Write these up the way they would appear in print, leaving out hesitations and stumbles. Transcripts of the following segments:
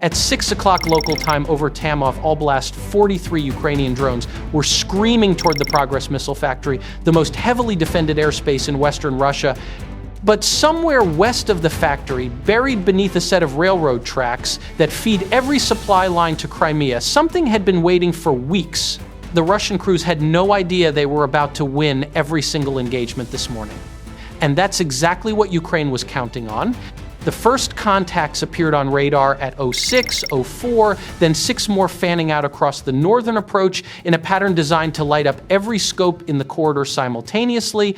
At 6 o'clock local time over Tamov, Oblast, 43 Ukrainian drones were screaming toward the Progress missile factory, the most heavily defended airspace in western Russia. But somewhere west of the factory, buried beneath a set of railroad tracks that feed every supply line to Crimea, something had been waiting for weeks. The Russian crews had no idea they were about to win every single engagement this morning. And that's exactly what Ukraine was counting on. The first contacts appeared on radar at 06, 04, then 6 more fanning out across the northern approach in a pattern designed to light up every scope in the corridor simultaneously.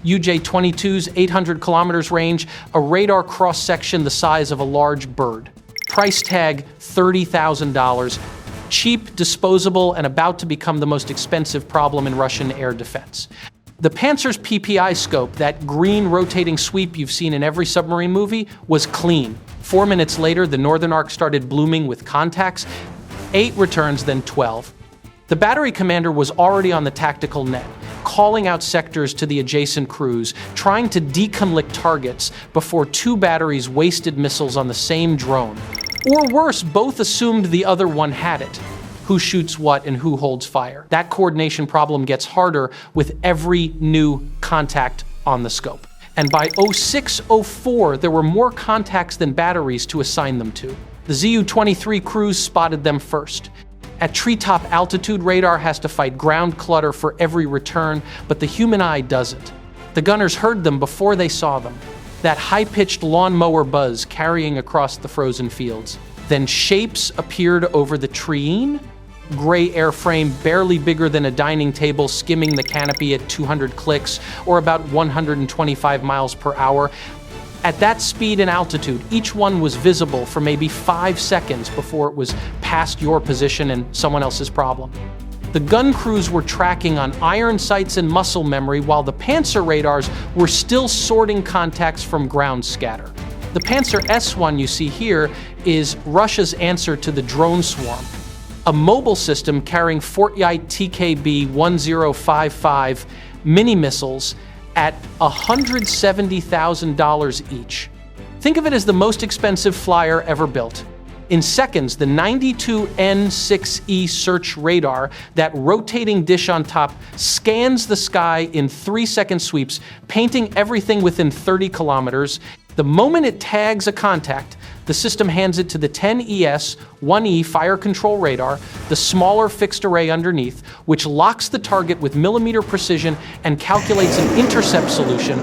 UJ-22's 800 kilometers range, a radar cross-section the size of a large bird. Price tag $30,000. Cheap, disposable, and about to become the most expensive problem in Russian air defense. The Pantsir's PPI scope, that green rotating sweep you've seen in every submarine movie, was clean. 4 minutes later, the northern arc started blooming with contacts. 8 returns, then 12. The battery commander was already on the tactical net, calling out sectors to the adjacent crews, trying to deconflict targets before 2 batteries wasted missiles on the same drone. Or worse, both assumed the other one had it. Who shoots what and who holds fire? That coordination problem gets harder with every new contact on the scope. And by 06, 04, there were more contacts than batteries to assign them to. The Zu-23 crews spotted them first. At treetop altitude, radar has to fight ground clutter for every return, but the human eye doesn't. The gunners heard them before they saw them. That high-pitched lawnmower buzz carrying across the frozen fields. Then shapes appeared over the treeing. Gray airframe barely bigger than a dining table skimming the canopy at 200 clicks, or about 125 miles per hour. At that speed and altitude, each one was visible for maybe 5 seconds before it was past your position and someone else's problem. The gun crews were tracking on iron sights and muscle memory, while the Pantsir radars were still sorting contacts from ground scatter. The Pantsir S1 you see here is Russia's answer to the drone swarm, a mobile system carrying Fortyite TKB-1055 mini-missiles at $170,000 each. Think of it as the most expensive flyer ever built. In seconds, the 92N6E search radar, that rotating dish on top, scans the sky in 3-second sweeps, painting everything within 30 kilometers. The moment it tags a contact, the system hands it to the 10ES-1E fire control radar, the smaller fixed array underneath, which locks the target with millimeter precision and calculates an intercept solution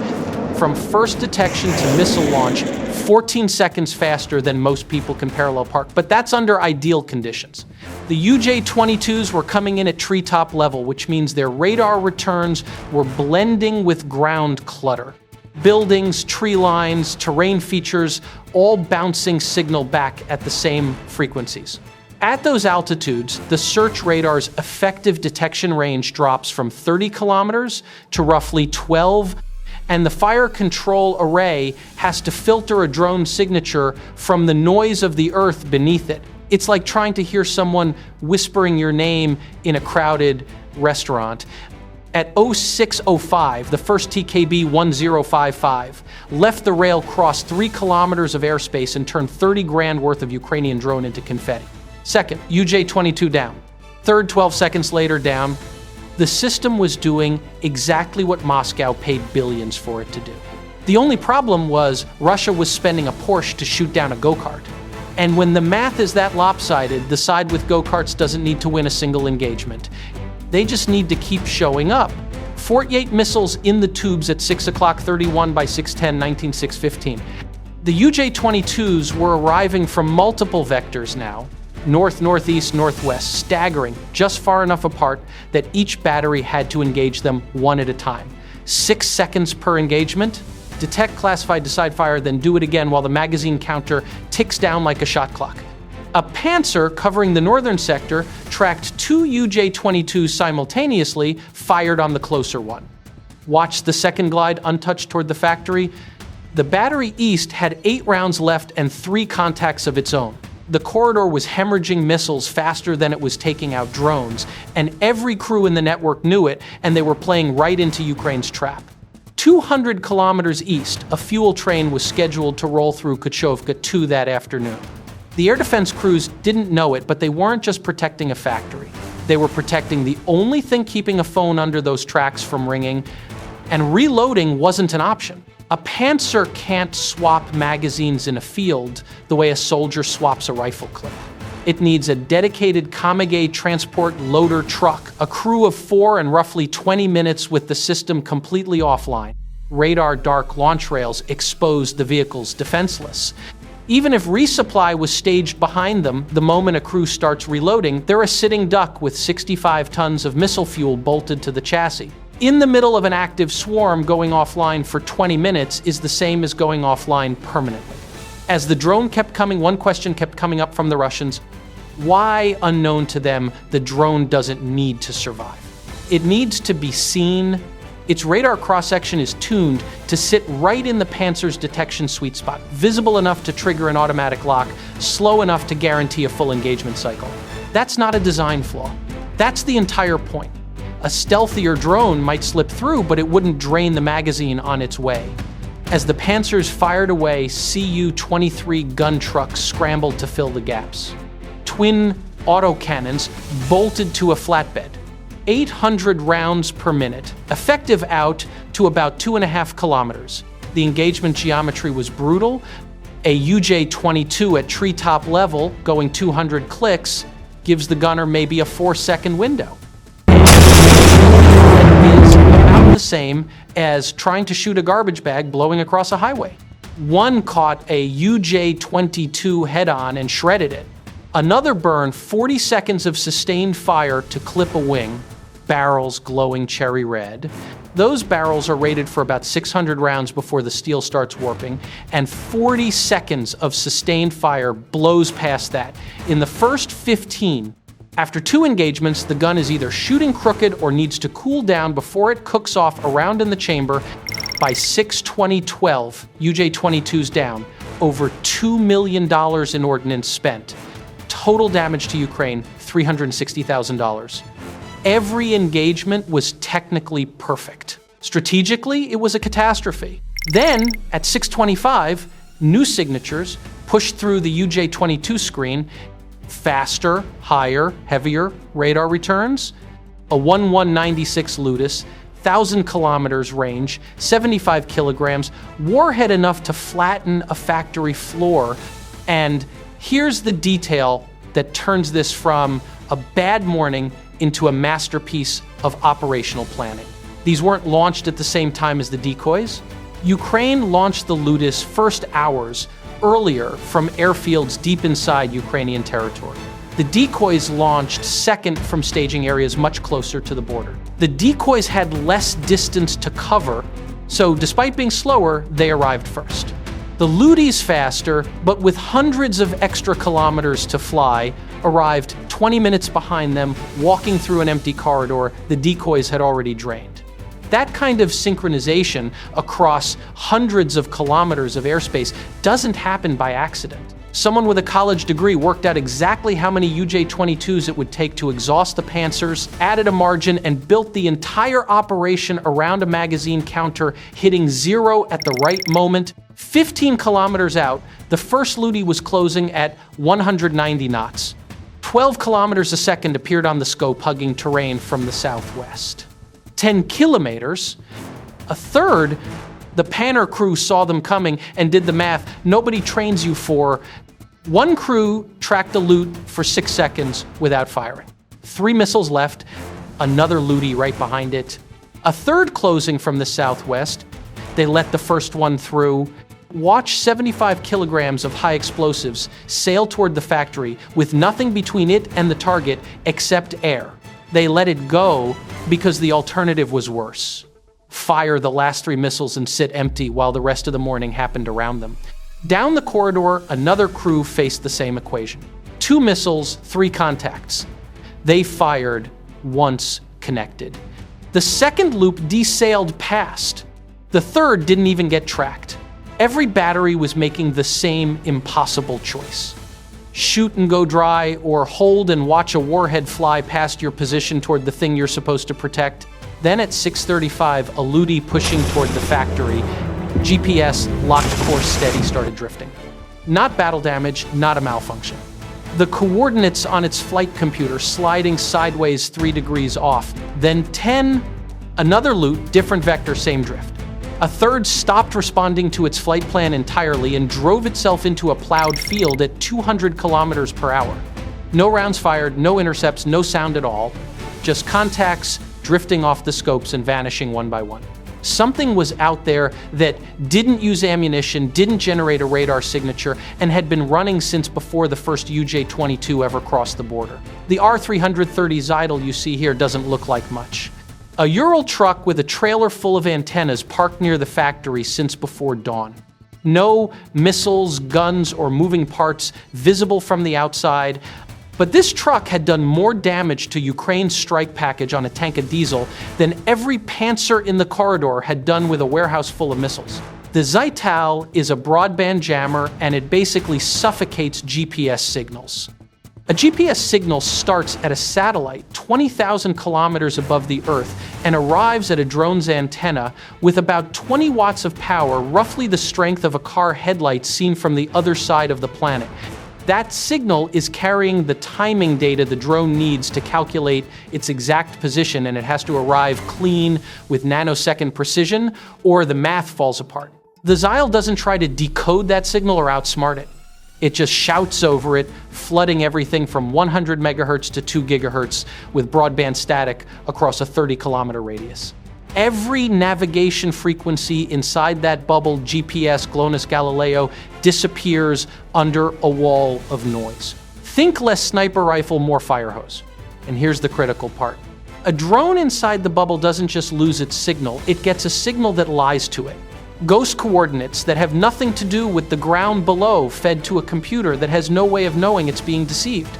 from first detection to missile launch 14 seconds faster than most people can parallel park, but that's under ideal conditions. The UJ-22s were coming in at treetop level, which means their radar returns were blending with ground clutter. Buildings, tree lines, terrain features, all bouncing signal back at the same frequencies. At those altitudes, the search radar's effective detection range drops from 30 kilometers to roughly 12, and the fire control array has to filter a drone signature from the noise of the earth beneath it. It's like trying to hear someone whispering your name in a crowded restaurant. At 0605, the first TKB-1055 left the rail, crossed 3 kilometers of airspace, and turned 30 grand worth of Ukrainian drone into confetti. Second, UJ-22 down. Third, 12 seconds later, down. The system was doing exactly what Moscow paid billions for it to do. The only problem was Russia was spending a Porsche to shoot down a go-kart. And when the math is that lopsided, the side with go-karts doesn't need to win a single engagement. They just need to keep showing up. 48 missiles in the tubes at 6 o'clock 31 by 6:10, 19/6/15. The UJ-22s were arriving from multiple vectors now. North, northeast, northwest, staggering, just far enough apart that each battery had to engage them one at a time. 6 seconds per engagement. Detect, classify, decide fire, then do it again while the magazine counter ticks down like a shot clock. A Pantsir covering the northern sector tracked 2 UJ-22s simultaneously, fired on the closer one. Watched the second glide untouched toward the factory. The battery east had 8 rounds left and 3 contacts of its own. The corridor was hemorrhaging missiles faster than it was taking out drones, and every crew in the network knew it, and they were playing right into Ukraine's trap. 200 kilometers east, a fuel train was scheduled to roll through Kachovka 2 that afternoon. The air defense crews didn't know it, but they weren't just protecting a factory. They were protecting the only thing keeping a phone under those tracks from ringing, and reloading wasn't an option. A Pantsir can't swap magazines in a field the way a soldier swaps a rifle clip. It needs a dedicated Kamage transport loader truck, a crew of 4 and roughly 20 minutes with the system completely offline. Radar dark launch rails exposed the vehicles defenseless. Even if resupply was staged behind them, the moment a crew starts reloading, they're a sitting duck with 65 tons of missile fuel bolted to the chassis. In the middle of an active swarm, going offline for 20 minutes is the same as going offline permanently. As the drone kept coming, one question kept coming up from the Russians: why, unknown to them, the drone doesn't need to survive? It needs to be seen. Its radar cross-section is tuned to sit right in the Pantsir's detection sweet spot, visible enough to trigger an automatic lock, slow enough to guarantee a full engagement cycle. That's not a design flaw. That's the entire point. A stealthier drone might slip through, but it wouldn't drain the magazine on its way. As the Pantsirs fired away, Cu-23 gun trucks scrambled to fill the gaps. Twin autocannons bolted to a flatbed. 800 rounds per minute, effective out to about 2.5 kilometers. The engagement geometry was brutal. A UJ-22 at treetop level, going 200 clicks, gives the gunner maybe a 4-second window. Is about the same as trying to shoot a garbage bag blowing across a highway. One caught a UJ-22 head-on and shredded it. Another burned 40 seconds of sustained fire to clip a wing, barrels glowing cherry red. Those barrels are rated for about 600 rounds before the steel starts warping, and 40 seconds of sustained fire blows past that. In the first 15, after 2 engagements, the gun is either shooting crooked or needs to cool down before it cooks off around in the chamber. By 6/20/12, UJ-22's down. Over $2 million in ordnance spent. Total damage to Ukraine, $360,000. Every engagement was technically perfect. Strategically, it was a catastrophe. Then, at 6:25, new signatures pushed through the UJ-22 screen. Faster, higher, heavier radar returns. A 1196 Ludus, 1,000 kilometers range, 75 kilograms, warhead enough to flatten a factory floor. And here's the detail that turns this from a bad morning into a masterpiece of operational planning. These weren't launched at the same time as the decoys. Ukraine launched the Ludus first hours earlier from airfields deep inside Ukrainian territory. The decoys launched second from staging areas much closer to the border. The decoys had less distance to cover, so despite being slower, they arrived first. The Ludis faster, but with hundreds of extra kilometers to fly, arrived 20 minutes behind them, walking through an empty corridor the decoys had already drained. That kind of synchronization across hundreds of kilometers of airspace doesn't happen by accident. Someone with a college degree worked out exactly how many UJ-22s it would take to exhaust the Pantsirs, added a margin, and built the entire operation around a magazine counter hitting 0 at the right moment. 15 kilometers out, the first Ludi was closing at 190 knots. 12 kilometers a second appeared on the scope, hugging terrain from the southwest. 10 kilometers, a third, the Pantsir crew saw them coming and did the math nobody trains you for. One crew tracked a loot for 6 seconds without firing. 3 missiles left, another Ludi right behind it. A third closing from the southwest. They let the first one through. Watch 75 kilograms of high explosives sail toward the factory with nothing between it and the target except air. They let it go because the alternative was worse. Fire the last 3 missiles and sit empty while the rest of the morning happened around them. Down the corridor, another crew faced the same equation. 2 missiles, 3 contacts. They fired once connected. The second loop desailed past. The third didn't even get tracked. Every battery was making the same impossible choice. Shoot and go dry, or hold and watch a warhead fly past your position toward the thing you're supposed to protect. Then at 6:35, a Ludi pushing toward the factory, GPS locked course steady, started drifting. Not battle damage, not a malfunction. The coordinates on its flight computer sliding sideways 3 degrees off. Then 10, another loot, different vector, same drift. A third stopped responding to its flight plan entirely and drove itself into a plowed field at 200 kilometers per hour. No rounds fired, no intercepts, no sound at all. Just contacts drifting off the scopes and vanishing one by one. Something was out there that didn't use ammunition, didn't generate a radar signature, and had been running since before the first UJ-22 ever crossed the border. The R-330 Zeitel you see here doesn't look like much. A Ural truck with a trailer full of antennas parked near the factory since before dawn. No missiles, guns, or moving parts visible from the outside. But this truck had done more damage to Ukraine's strike package on a tank of diesel than every Pantsir in the corridor had done with a warehouse full of missiles. The Zeitel is a broadband jammer, and it basically suffocates GPS signals. A GPS signal starts at a satellite 20,000 kilometers above the Earth and arrives at a drone's antenna with about 20 watts of power, roughly the strength of a car headlight seen from the other side of the planet. That signal is carrying the timing data the drone needs to calculate its exact position, and it has to arrive clean with nanosecond precision, or the math falls apart. The Zeitel doesn't try to decode that signal or outsmart it. It just shouts over it, flooding everything from 100 megahertz to 2 gigahertz with broadband static across a 30-kilometer radius. Every navigation frequency inside that bubble, GPS, GLONASS, Galileo, disappears under a wall of noise. Think less sniper rifle, more fire hose. And here's the critical part. A drone inside the bubble doesn't just lose its signal, it gets a signal that lies to it. Ghost coordinates that have nothing to do with the ground below fed to a computer that has no way of knowing it's being deceived.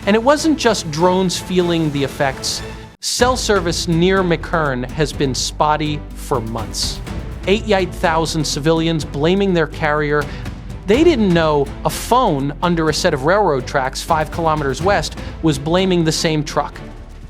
And it wasn't just drones feeling the effects. Cell service near McKern has been spotty for months. 8,000 civilians blaming their carrier. They didn't know a phone under a set of railroad tracks 5 kilometers west was blaming the same truck.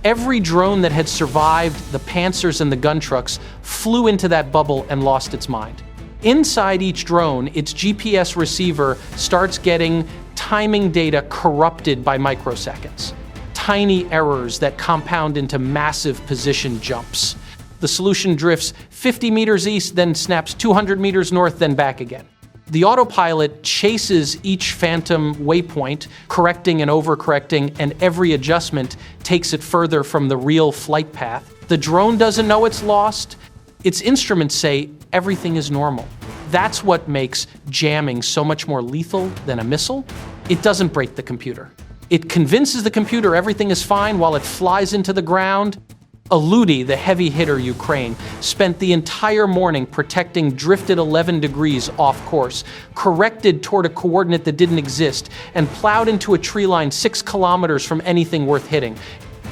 Every drone that had survived the Pantsirs and the gun trucks flew into that bubble and lost its mind. Inside each drone, its GPS receiver starts getting timing data corrupted by microseconds. Tiny errors that compound into massive position jumps. The solution drifts 50 meters east, then snaps 200 meters north, then back again. The autopilot chases each phantom waypoint, correcting and overcorrecting, and every adjustment takes it further from the real flight path. The drone doesn't know it's lost. Its instruments say everything is normal. That's what makes jamming so much more lethal than a missile. It doesn't break the computer. It convinces the computer everything is fine while it flies into the ground. Aludi, the heavy hitter Ukraine, spent the entire morning protecting drifted 11 degrees off course, corrected toward a coordinate that didn't exist, and plowed into a tree line 6 kilometers from anything worth hitting.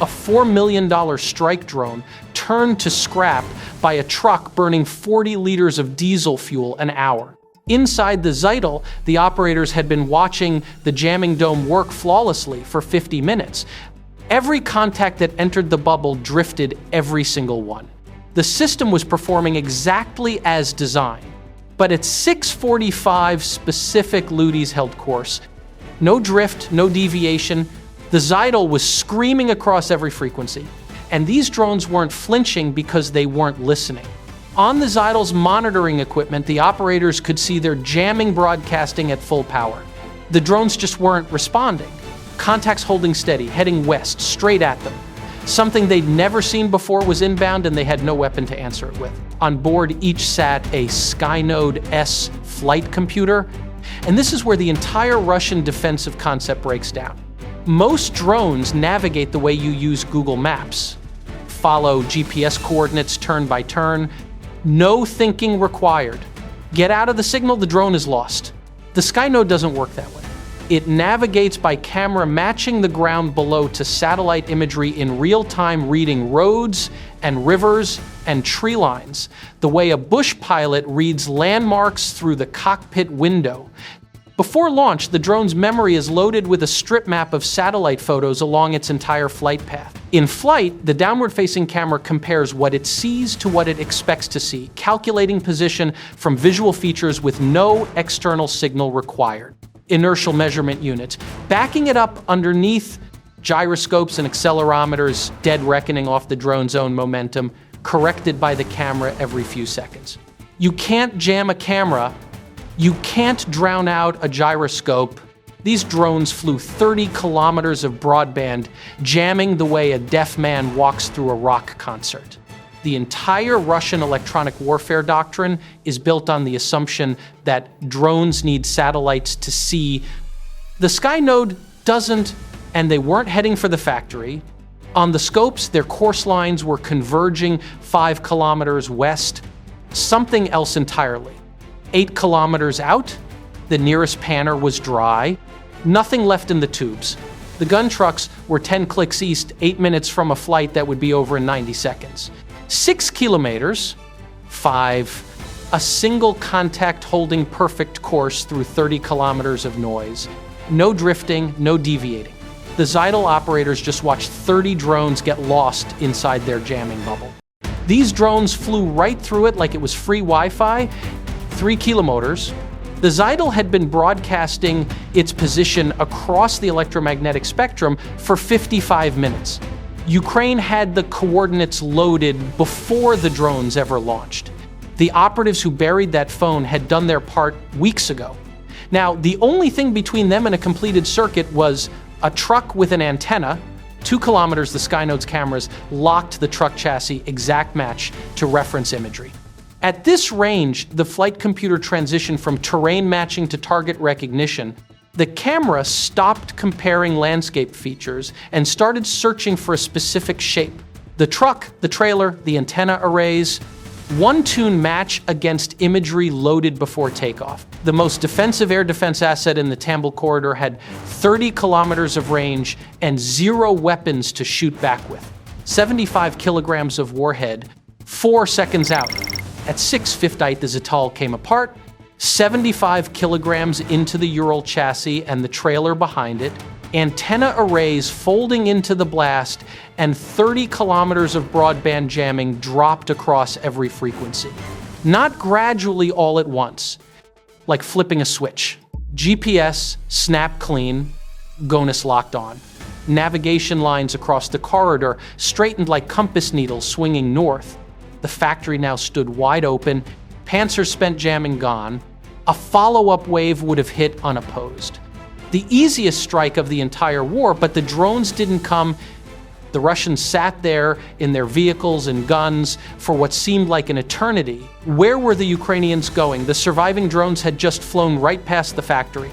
A $4 million strike drone turned to scrap by a truck burning 40 liters of diesel fuel an hour. Inside the Zeitel, the operators had been watching the jamming dome work flawlessly for 50 minutes. Every contact that entered the bubble drifted every single one. The system was performing exactly as designed. But at 6:45, specific Ludis held course. No drift, no deviation. The Zeitel was screaming across every frequency. And these drones weren't flinching because they weren't listening. On the Zeitel's monitoring equipment, the operators could see their jamming broadcasting at full power. The drones just weren't responding. Contacts holding steady, heading west, straight at them. Something they'd never seen before was inbound, and they had no weapon to answer it with. On board each sat a Skynode S flight computer, and this is where the entire Russian defensive concept breaks down. Most drones navigate the way you use Google Maps. Follow GPS coordinates turn by turn. No thinking required. Get out of the signal, the drone is lost. The Skynode doesn't work that way. It navigates by camera, matching the ground below to satellite imagery in real time, reading roads and rivers and tree lines, the way a bush pilot reads landmarks through the cockpit window. Before launch, the drone's memory is loaded with a strip map of satellite photos along its entire flight path. In flight, the downward-facing camera compares what it sees to what it expects to see, calculating position from visual features with no external signal required. inertial measurement units, backing it up underneath gyroscopes and accelerometers, dead reckoning off the drone's own momentum, corrected by the camera every few seconds. You can't jam a camera. You can't drown out a gyroscope. These drones flew 30 kilometers of broadband, jamming the way a deaf man walks through a rock concert. The entire Russian electronic warfare doctrine is built on the assumption that drones need satellites to see. The Skynode doesn't, and they weren't heading for the factory. On the scopes, their course lines were converging 5 kilometers west. Something else entirely. 8 kilometers out, the nearest panner was dry. Nothing left in the tubes. The gun trucks were 10 clicks east, 8 minutes from a flight that would be over in 90 seconds. 6 kilometers, 5, a single contact holding perfect course through 30 kilometers of noise. No drifting, no deviating. The Zeidel operators just watched 30 drones get lost inside their jamming bubble. These drones flew right through it like it was free Wi-Fi, 3 kilometers. The Zeidel had been broadcasting its position across the electromagnetic spectrum for 55 minutes. Ukraine had the coordinates loaded before the drones ever launched. The operatives who buried that phone had done their part weeks ago. Now, the only thing between them and a completed circuit was a truck with an antenna. 2 kilometers, the Skynode's cameras locked the truck chassis exact match to reference imagery. At this range, the flight computer transitioned from terrain matching to target recognition. The camera stopped comparing landscape features and started searching for a specific shape. The truck, the trailer, the antenna arrays, one-tune match against imagery loaded before takeoff. The most defensive air defense asset in the Tambul corridor had 30 kilometers of range and 0 weapons to shoot back with. 75 kilograms of warhead, 4 seconds out. At 6:50, the Zatal came apart, 75 kilograms into the Ural chassis and the trailer behind it, antenna arrays folding into the blast, and 30 kilometers of broadband jamming dropped across every frequency. Not gradually all at once, like flipping a switch. GPS, snap clean, GONUS locked on. Navigation lines across the corridor straightened like compass needles swinging north. The factory now stood wide open, Pantsir spent jamming gone. A follow-up wave would have hit unopposed. The easiest strike of the entire war, but the drones didn't come. The Russians sat there in their vehicles and guns for what seemed like an eternity. Where were the Ukrainians going? The surviving drones had just flown right past the factory.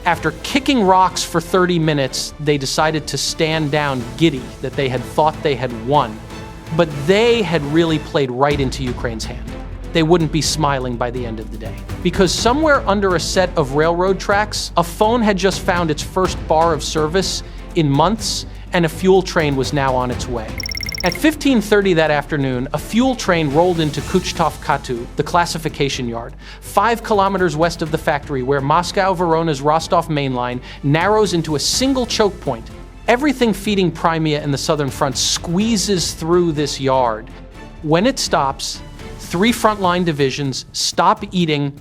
After kicking rocks for 30 minutes, they decided to stand down, giddy that they had thought they had won. But they had really played right into Ukraine's hand. They wouldn't be smiling by the end of the day. Because somewhere under a set of railroad tracks, a phone had just found its first bar of service in months, and a fuel train was now on its way. At 15:30 that afternoon, a fuel train rolled into Kuchtov-Katu, the classification yard, 5 kilometers west of the factory, where Moscow-Verona's Rostov mainline narrows into a single choke point. Everything feeding Crimea and the southern front squeezes through this yard. When it stops, 3 frontline divisions stop eating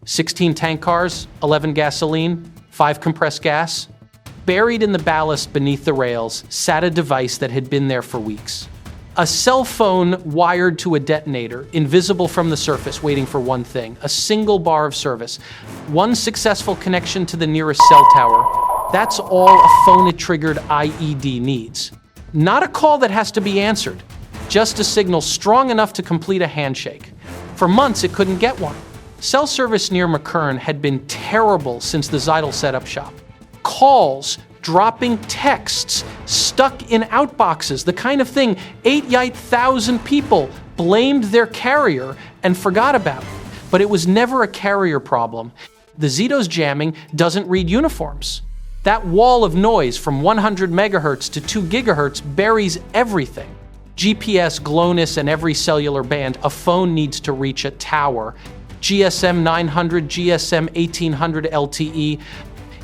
16 tank cars, 11 gasoline, 5 compressed gas. Buried in the ballast beneath the rails sat a device that had been there for weeks. A cell phone wired to a detonator, invisible from the surface, waiting for one thing: a single bar of service. One successful connection to the nearest cell tower. That's all a phone-triggered IED needs. Not a call that has to be answered, just a signal strong enough to complete a handshake. For months, it couldn't get one. Cell service near McKern had been terrible since the Zeidel set up shop. Calls, dropping texts, stuck in outboxes, the kind of thing 8,000 people blamed their carrier and forgot about. But it was never a carrier problem. The Zito's jamming doesn't read uniforms. That wall of noise from 100 megahertz to 2 gigahertz buries everything. GPS, GLONASS, and every cellular band, a phone needs to reach a tower. GSM 900, GSM 1800 LTE,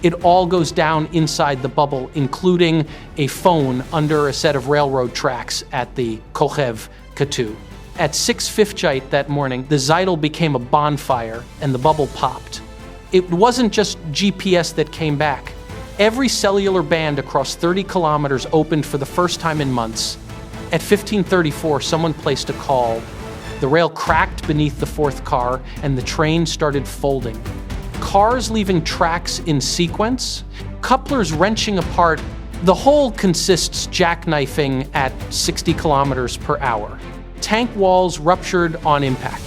it all goes down inside the bubble, including a phone under a set of railroad tracks at the Kochev-Katu. At 6:50 that morning, the Zeidel became a bonfire and the bubble popped. It wasn't just GPS that came back. Every cellular band across 30 kilometers opened for the first time in months. At 1534, someone placed a call. The rail cracked beneath the fourth car, and the train started folding. Cars leaving tracks in sequence, couplers wrenching apart. The whole consists jackknifing at 60 kilometers per hour. Tank walls ruptured on impact.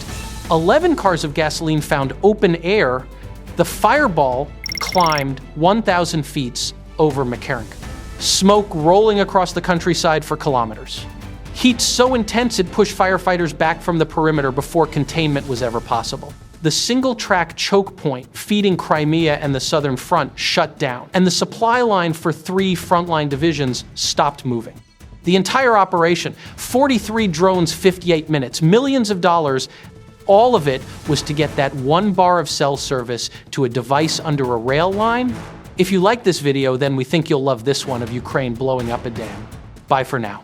11 cars of gasoline found open air. The fireball climbed 1,000 feet over McCarran. Smoke rolling across the countryside for kilometers. Heat so intense it pushed firefighters back from the perimeter before containment was ever possible. The single-track choke point feeding Crimea and the southern front shut down, and the supply line for 3 frontline divisions stopped moving. The entire operation, 43 drones, 58 minutes, millions of dollars, all of it was to get that 1 bar of cell service to a device under a rail line. If you like this video, then we think you'll love this one of Ukraine blowing up a dam. Bye for now.